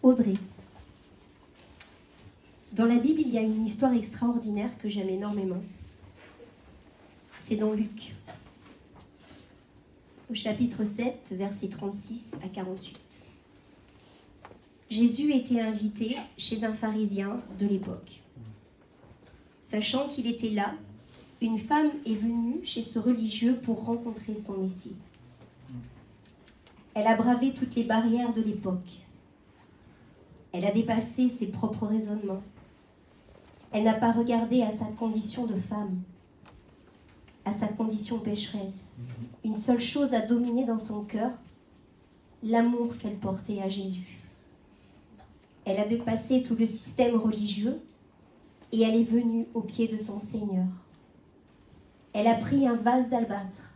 Audrey. Dans la Bible, il y a une histoire extraordinaire que j'aime énormément. C'est dans Luc, au chapitre 7, versets 36 à 48. Jésus était invité chez un pharisien de l'époque. Sachant qu'il était là, une femme est venue chez ce religieux pour rencontrer son Messie. Elle a bravé toutes les barrières de l'époque. Elle a dépassé ses propres raisonnements. Elle n'a pas regardé à sa condition de femme, à sa condition pécheresse. Une seule chose a dominé dans son cœur, l'amour qu'elle portait à Jésus. Elle a dépassé tout le système religieux et elle est venue aux pieds de son Seigneur. Elle a pris un vase d'albâtre,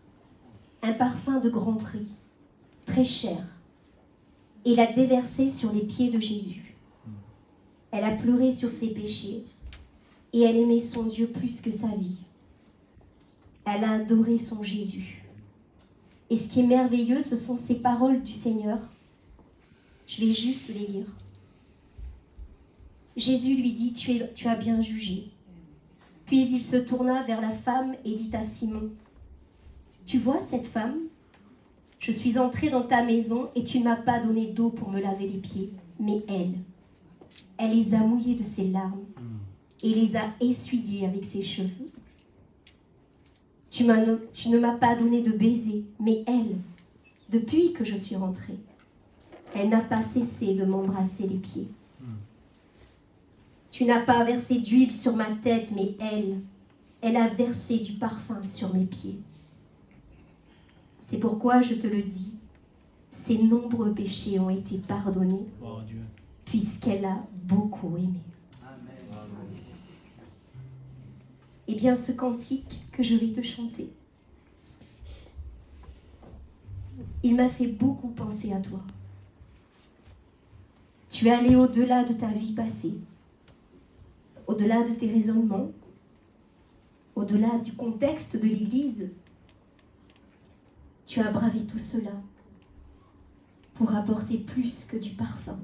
un parfum de grand prix, très cher, et l'a déversé sur les pieds de Jésus. Elle a pleuré sur ses péchés et elle aimait son Dieu plus que sa vie. Elle a adoré son Jésus. Et ce qui est merveilleux, ce sont ces paroles du Seigneur. Je vais juste les lire. Jésus lui dit, tu as bien jugé. Puis il se tourna vers la femme et dit à Simon, tu vois cette femme ? Je suis entré dans ta maison et tu ne m'as pas donné d'eau pour me laver les pieds, mais elle les a mouillés de ses larmes et les a essuyés avec ses cheveux. Tu ne m'as pas donné de baiser, mais elle, depuis que je suis rentrée, elle n'a pas cessé de m'embrasser les pieds. Tu n'as pas versé d'huile sur ma tête, mais elle a versé du parfum sur mes pieds. C'est pourquoi je te le dis, ses nombreux péchés ont été pardonnés, puisqu'elle a beaucoup aimé. Eh bien, ce cantique que je vais te chanter, il m'a fait beaucoup penser à toi. Tu es allé au-delà de ta vie passée, au-delà de tes raisonnements, au-delà du contexte de l'Église. Tu as bravé tout cela pour apporter plus que du parfum.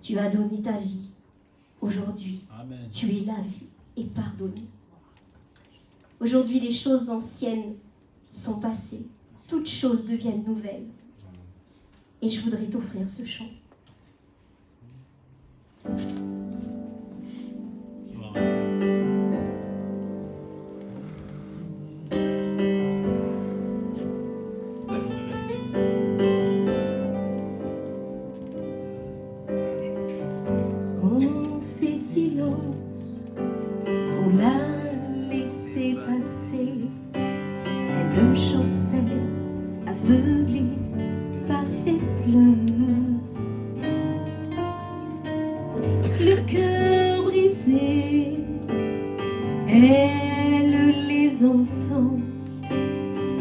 Tu as donné ta vie. Aujourd'hui, Amen. Tu es lavé et pardonné. Aujourd'hui, les choses anciennes sont passées. Toutes choses deviennent nouvelles. Et je voudrais t'offrir ce chant. On fait silence, on l'a laissé passer. Elle chancelle, aveuglée par ses pleurs. Le cœur brisé, elle les entend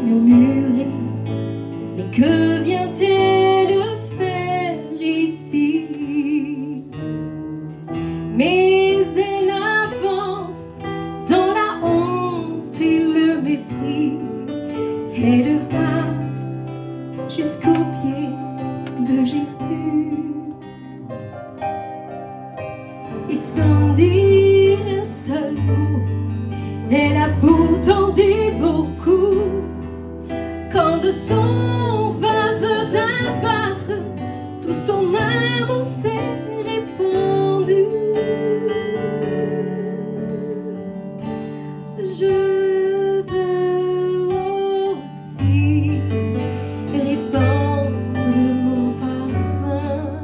murmurer. Mais que vient-elle faire ici? Mais elle avance dans la honte et le mépris. Elle va jusqu'aux pieds de Jésus. Et sans dire un seul mot, elle a pourtant dit beaucoup. Quand de son vase d'albâtre, tout son amour s'est répandu. Je veux aussi répandre mon parfum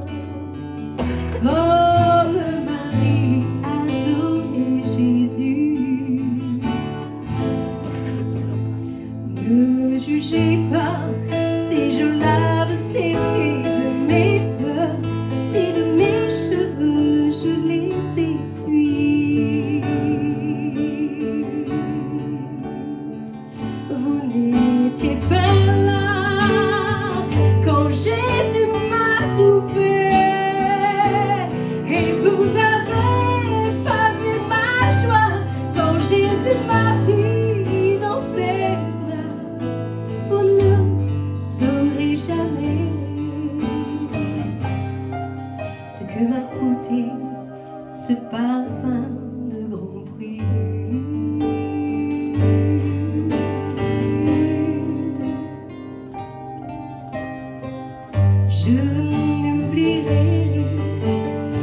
que m'a coûté ce parfum de Grand Prix. Je n'oublierai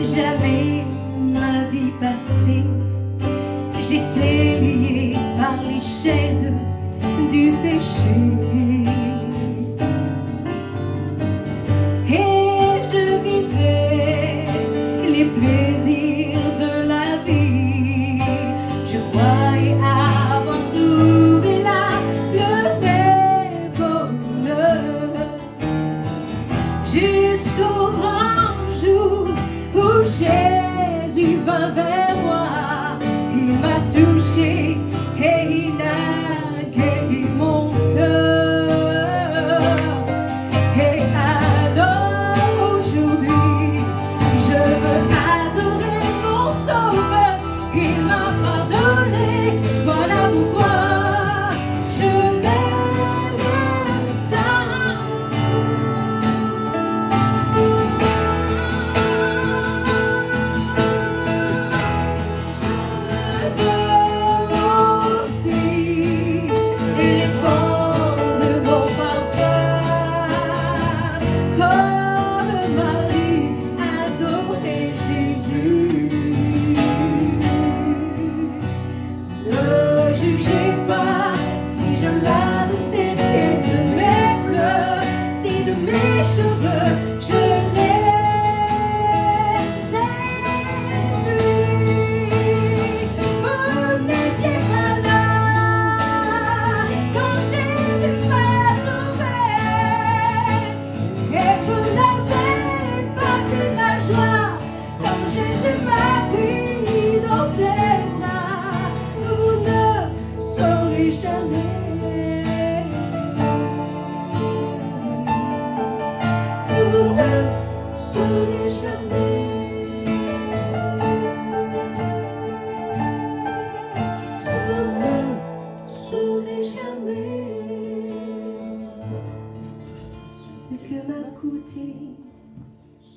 jamais ma vie passée. J'étais liée par les chaînes du péché. Et je vivais les plaisirs de la vie. Je croyais avoir trouvé là le vrai bonheur. Jusqu'au grand jour où Jésus vint vers moi. Il m'a touché et il a guéri mon cœur. Et alors aujourd'hui, je veux adorer mon Sauveur. Il m'a pardonné, voilà pourquoi je l'aime tant.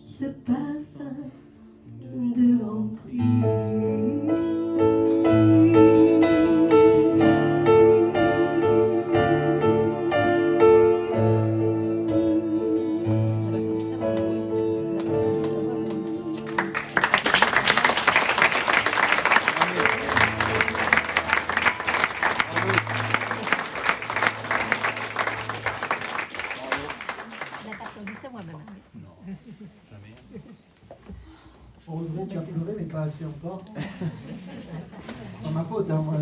Ce parfum de Grand Prix. On regrette, tu as pleuré, mais pas assez encore. C'est pas ma faute, hein, moi.